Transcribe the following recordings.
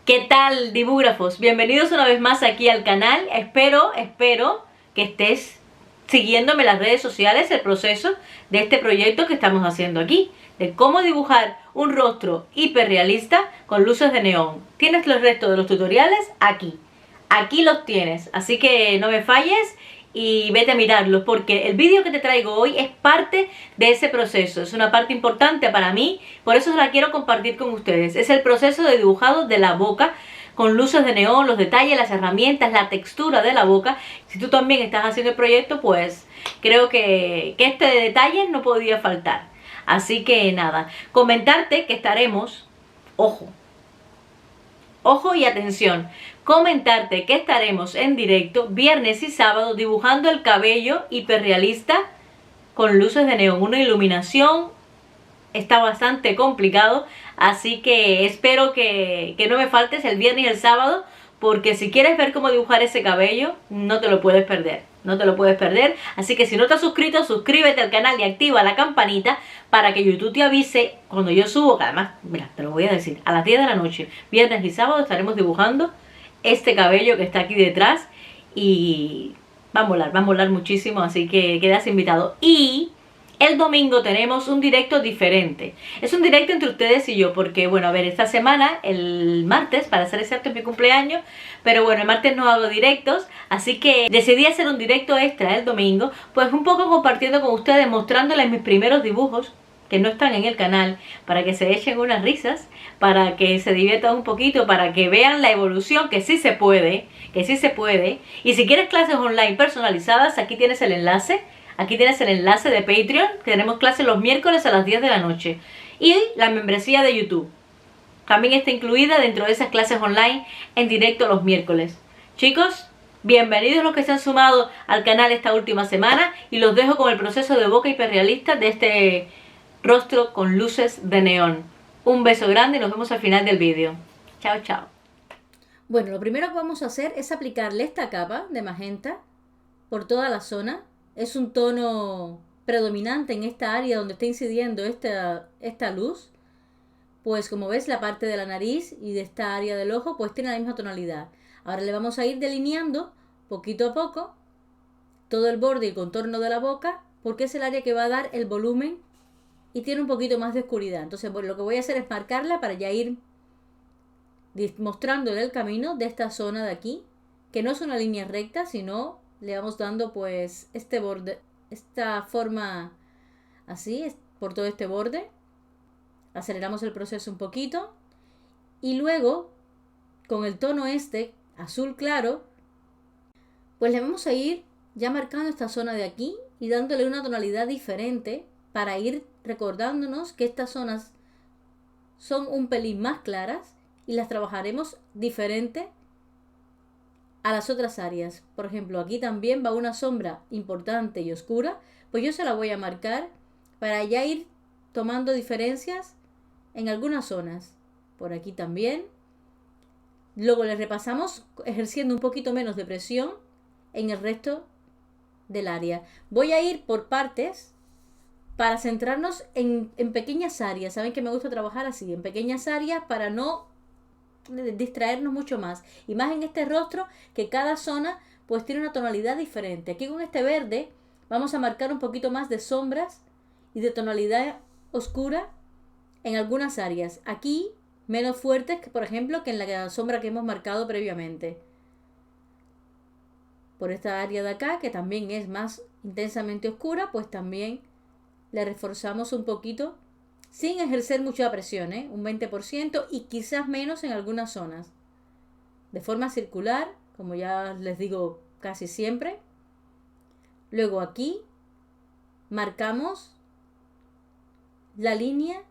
¿Qué tal, dibúgrafos? Bienvenidos una vez más aquí al canal. Espero que estés siguiéndome en las redes sociales el proceso de este proyecto que estamos haciendo aquí, de cómo dibujar un rostro hiperrealista con luces de neón. Tienes los restos de los tutoriales aquí. Aquí los tienes, así que no me falles y vete a mirarlos, porque el vídeo que te traigo hoy es parte de ese proceso, es una parte importante para mí, por eso la quiero compartir con ustedes. Es el proceso de dibujado de la boca con luces de neón, los detalles, las herramientas, la textura de la boca. Si tú también estás haciendo el proyecto, pues creo que este detalle no podía faltar. Así que nada, comentarte que estaremos, ojo y atención, comentarte que estaremos en directo viernes y sábado dibujando el cabello hiperrealista con luces de neón, una iluminación. Está bastante complicado, así que espero que no me faltes el viernes y el sábado, porque si quieres ver cómo dibujar ese cabello, no te lo puedes perder. No te lo puedes perder. Así que si no te has suscrito, suscríbete al canal y activa la campanita para que YouTube te avise cuando yo subo. Que además, mira, te lo voy a decir, a las 10 de la noche, viernes y sábado, estaremos dibujando este cabello que está aquí detrás. Y va a molar muchísimo, así que quedas invitado. Y el domingo tenemos un directo diferente. Es un directo entre ustedes y yo, porque, bueno, a ver, esta semana, el martes, para ser exacto, es mi cumpleaños, pero bueno, el martes no hago directos, así que decidí hacer un directo extra el domingo, pues un poco compartiendo con ustedes, mostrándoles mis primeros dibujos, que no están en el canal, para que se echen unas risas, para que se diviertan un poquito, para que vean la evolución, que sí se puede, y si quieres clases online personalizadas, aquí tienes el enlace. Aquí tienes el enlace de Patreon, que tenemos clases los miércoles a las 10 de la noche. Y la membresía de YouTube. También está incluida dentro de esas clases online en directo los miércoles. Chicos, bienvenidos los que se han sumado al canal esta última semana. Y los dejo con el proceso de boca hiperrealista de este rostro con luces de neón. Un beso grande y nos vemos al final del vídeo. Chao, chao. Bueno, lo primero que vamos a hacer es aplicarle esta capa de magenta por toda la zona. Es un tono predominante en esta área donde está incidiendo esta luz. Pues como ves, la parte de la nariz y de esta área del ojo pues tiene la misma tonalidad. Ahora le vamos a ir delineando poquito a poco todo el borde y el contorno de la boca, porque es el área que va a dar el volumen y tiene un poquito más de oscuridad. Entonces, bueno, lo que voy a hacer es marcarla para ya ir mostrándole el camino de esta zona de aquí, que no es una línea recta, sino le vamos dando pues este borde, esta forma así, por todo este borde. Aceleramos el proceso un poquito y luego con el tono este, azul claro, pues le vamos a ir ya marcando esta zona de aquí y dándole una tonalidad diferente para ir recordándonos que estas zonas son un pelín más claras y las trabajaremos diferente a las otras áreas. Por ejemplo, aquí también va una sombra importante y oscura, pues yo se la voy a marcar para ya ir tomando diferencias en algunas zonas. Por aquí también. Luego le repasamos ejerciendo un poquito menos de presión en el resto del área. Voy a ir por partes para centrarnos en pequeñas áreas. Saben que me gusta trabajar así, en pequeñas áreas, para no distraernos mucho más, y más en este rostro que cada zona pues tiene una tonalidad diferente. Aquí con este verde vamos a marcar un poquito más de sombras y de tonalidad oscura en algunas áreas, aquí menos fuertes que por ejemplo que en la sombra que hemos marcado previamente. Por esta área de acá, que también es más intensamente oscura, pues también le reforzamos un poquito sin ejercer mucha presión, un 20% y quizás menos en algunas zonas. De forma circular, como ya les digo casi siempre. Luego aquí marcamos la línea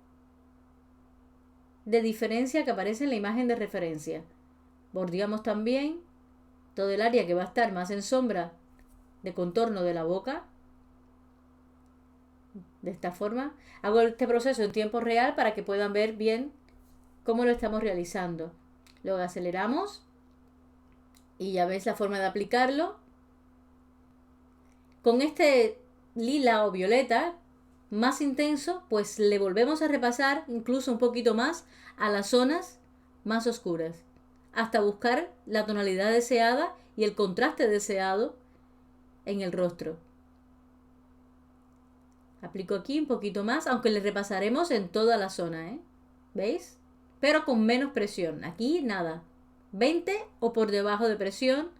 de diferencia que aparece en la imagen de referencia. Bordeamos también todo el área que va a estar más en sombra de contorno de la boca. De esta forma hago este proceso en tiempo real para que puedan ver bien cómo lo estamos realizando. Luego aceleramos y ya ves la forma de aplicarlo. Con este lila o violeta más intenso, pues le volvemos a repasar incluso un poquito más a las zonas más oscuras. hasta buscar la tonalidad deseada y el contraste deseado en el rostro. Aplico aquí un poquito más, aunque le repasaremos en toda la zona, ¿eh? ¿Veis? Pero con menos presión. Aquí nada. 20 o por debajo de presión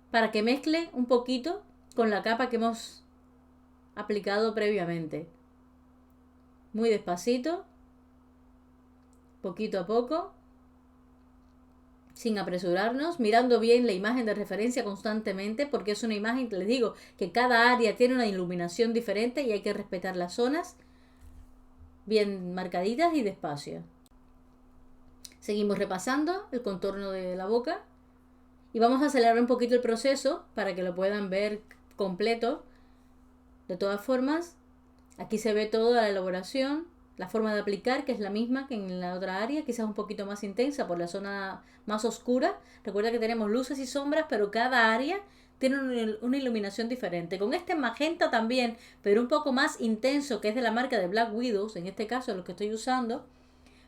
para que mezcle un poquito con la capa que hemos aplicado previamente. Muy despacito, poquito a poco, sin apresurarnos, mirando bien la imagen de referencia constantemente, porque es una imagen que les digo que cada área tiene una iluminación diferente y hay que respetar las zonas bien marcaditas y despacio. Seguimos repasando el contorno de la boca y vamos a acelerar un poquito el proceso para que lo puedan ver completo. De todas formas, aquí se ve toda la elaboración, la forma de aplicar, que es la misma que en la otra área, quizás un poquito más intensa por la zona más oscura. Recuerda que tenemos luces y sombras, pero cada área tiene una iluminación diferente. Con este magenta también, pero un poco más intenso, que es de la marca de Black Widows, en este caso lo que estoy usando,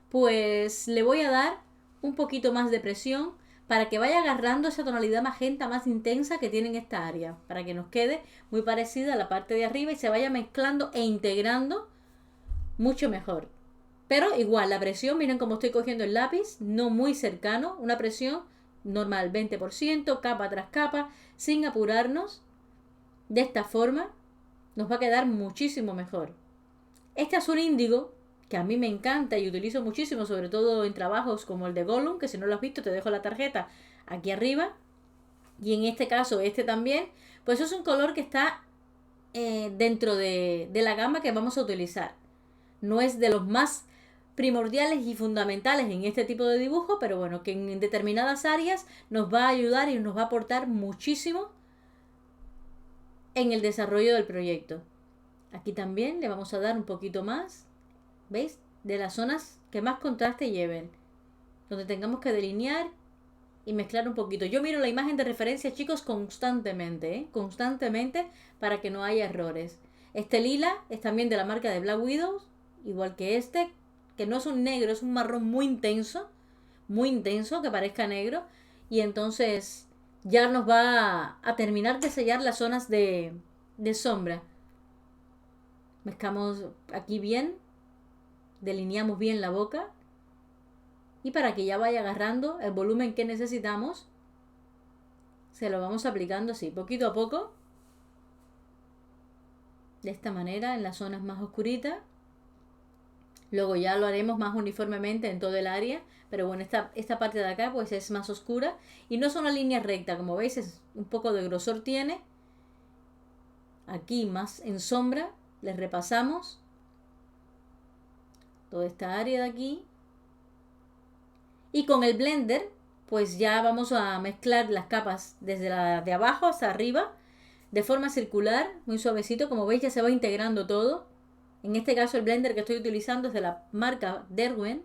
pues le voy a dar un poquito más de presión para que vaya agarrando esa tonalidad magenta más intensa que tiene en esta área, para que nos quede muy parecida a la parte de arriba y se vaya mezclando e integrando mucho mejor. Pero igual, la presión, miren cómo estoy cogiendo el lápiz, no muy cercano, una presión normal, 20%, capa tras capa, sin apurarnos. De esta forma nos va a quedar muchísimo mejor. Este azul índigo, que a mí me encanta y utilizo muchísimo, sobre todo en trabajos como el de Gollum, que si no lo has visto te dejo la tarjeta aquí arriba, y en este caso este también, pues es un color que está dentro de la gama que vamos a utilizar. No es de los más primordiales y fundamentales en este tipo de dibujo, pero bueno, que en determinadas áreas nos va a ayudar y nos va a aportar muchísimo en el desarrollo del proyecto. Aquí también le vamos a dar un poquito más, ¿veis? De las zonas que más contraste lleven, donde tengamos que delinear y mezclar un poquito. Yo miro la imagen de referencia, chicos, constantemente, constantemente, para que no haya errores. Este lila es también de la marca de Black Widows, igual que este, que no es un negro, es un marrón muy intenso, que parezca negro, y entonces ya nos va a terminar de sellar las zonas de sombra. Mezclamos aquí bien, delineamos bien la boca, y para que ya vaya agarrando el volumen que necesitamos, se lo vamos aplicando así, poquito a poco, de esta manera, en las zonas más oscuritas. Luego ya lo haremos más uniformemente en todo el área, pero bueno, esta parte de acá pues es más oscura y no es una línea recta, como veis, es un poco de grosor tiene. Aquí más en sombra, les repasamos toda esta área de aquí. Y con el blender, pues ya vamos a mezclar las capas desde la de abajo hasta arriba, de forma circular, muy suavecito. Como veis ya se va integrando todo. En este caso el blender que estoy utilizando es de la marca Derwent,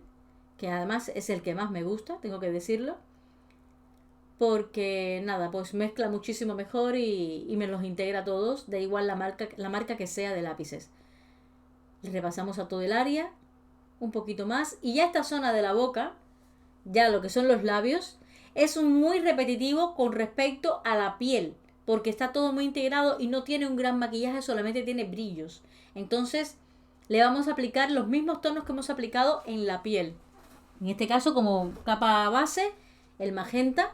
que además es el que más me gusta, tengo que decirlo. Porque nada, pues mezcla muchísimo mejor y me los integra todos, da igual la marca que sea de lápices. Le repasamos a todo el área, un poquito más. Y ya esta zona de la boca, ya lo que son los labios, es muy repetitivo con respecto a la piel, porque está todo muy integrado y no tiene un gran maquillaje, solamente tiene brillos. Entonces le vamos a aplicar los mismos tonos que hemos aplicado en la piel. En este caso, como capa base, el magenta,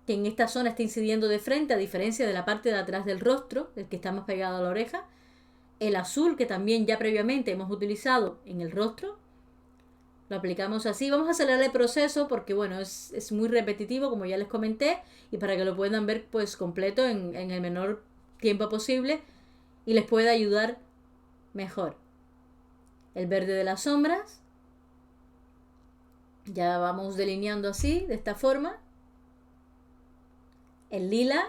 que en esta zona está incidiendo de frente, a diferencia de la parte de atrás del rostro, el que está más pegado a la oreja. El azul, que también ya previamente hemos utilizado en el rostro, lo aplicamos así. Vamos a acelerar el proceso porque bueno, es muy repetitivo, como ya les comenté, y para que lo puedan ver pues completo en el menor tiempo posible y les pueda ayudar mejor. El verde de las sombras, ya vamos delineando así, de esta forma. El lila,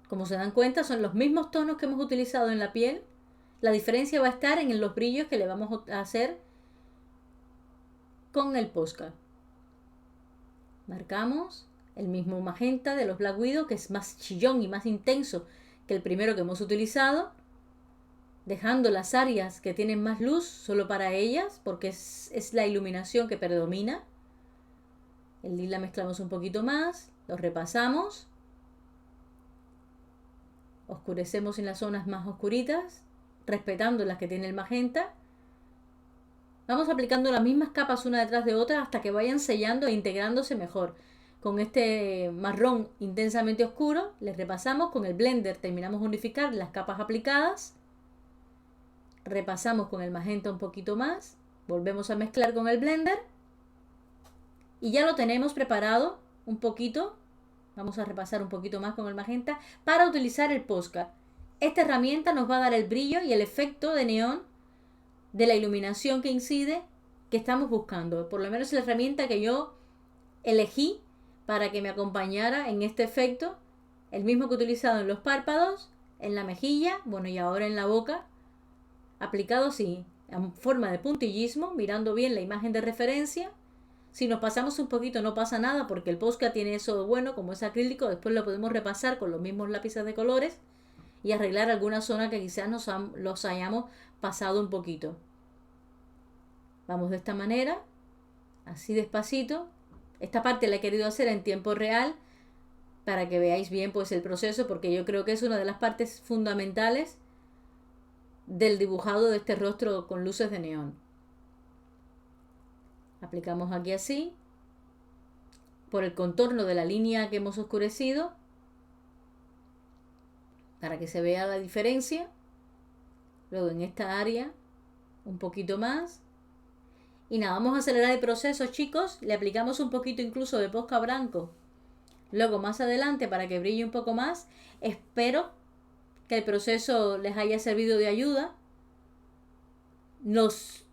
como se dan cuenta, son los mismos tonos que hemos utilizado en la piel. La diferencia va a estar en los brillos que le vamos a hacer con el Posca. Marcamos el mismo magenta de los Black Widow, que es más chillón y más intenso que el primero que hemos utilizado, dejando las áreas que tienen más luz solo para ellas, porque es la iluminación que predomina. El lila mezclamos un poquito más, lo repasamos, oscurecemos en las zonas más oscuritas, respetando las que tiene el magenta. Vamos aplicando las mismas capas una detrás de otra hasta que vayan sellando e integrándose mejor. Con este marrón intensamente oscuro, les repasamos con el blender, terminamos de unificar las capas aplicadas. Repasamos con el magenta un poquito más, volvemos a mezclar con el blender y ya lo tenemos preparado un poquito. Vamos a repasar un poquito más con el magenta para utilizar el Posca. Esta herramienta nos va a dar el brillo y el efecto de neón de la iluminación que incide que estamos buscando. Por lo menos es la herramienta que yo elegí para que me acompañara en este efecto, el mismo que he utilizado en los párpados, en la mejilla, bueno, y ahora en la boca, aplicado así, en forma de puntillismo, mirando bien la imagen de referencia. Si nos pasamos un poquito no pasa nada porque el Posca tiene eso de bueno, como es acrílico, después lo podemos repasar con los mismos lápices de colores y arreglar alguna zona que quizás los hayamos pasado un poquito. Vamos de esta manera, así despacito. Esta parte la he querido hacer en tiempo real para que veáis bien pues el proceso, porque yo creo que es una de las partes fundamentales del dibujado de este rostro con luces de neón. Aplicamos aquí así, por el contorno de la línea que hemos oscurecido, para que se vea la diferencia. Luego en esta área, un poquito más. Y nada, vamos a acelerar el proceso, chicos. Le aplicamos un poquito incluso de Posca blanco. Luego más adelante para que brille un poco más. Espero que el proceso les haya servido de ayuda. Nos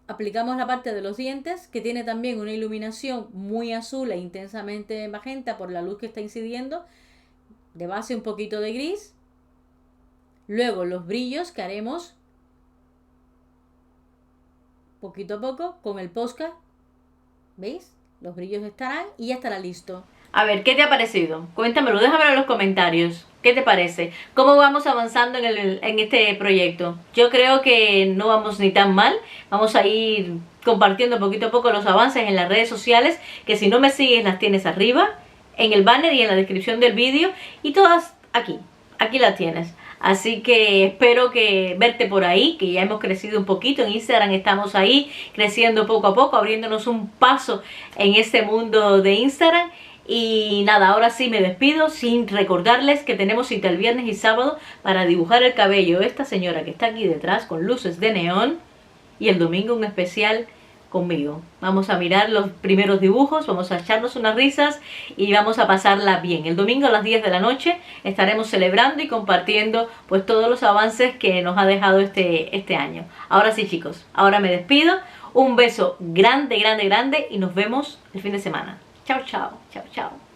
aplicamos la parte de los dientes, que tiene también una iluminación muy azul e intensamente magenta por la luz que está incidiendo. De base un poquito de gris. Luego los brillos que haremos poquito a poco con el Posca. ¿Veis? Los brillos estarán y ya estará listo. A ver, ¿qué te ha parecido? Cuéntamelo, déjamelo en los comentarios. ¿Qué te parece? ¿Cómo vamos avanzando en este proyecto? Yo creo que no vamos ni tan mal. Vamos a ir compartiendo poquito a poco los avances en las redes sociales, que si no me sigues las tienes arriba, en el banner y en la descripción del vídeo, y todas aquí las tienes. Así que espero que verte por ahí, que ya hemos crecido un poquito. En Instagram estamos ahí creciendo poco a poco, abriéndonos un paso en este mundo de Instagram. Y nada, ahora sí me despido sin recordarles que tenemos cita el viernes y sábado para dibujar el cabello de esta señora que está aquí detrás con luces de neón, y el domingo un especial conmigo. Vamos a mirar los primeros dibujos, vamos a echarnos unas risas y vamos a pasarla bien. El domingo a las 10 de la noche estaremos celebrando y compartiendo pues todos los avances que nos ha dejado este año. Ahora sí, chicos, ahora me despido. Un beso grande, grande, grande y nos vemos el fin de semana. Chao, chao, chao, chao.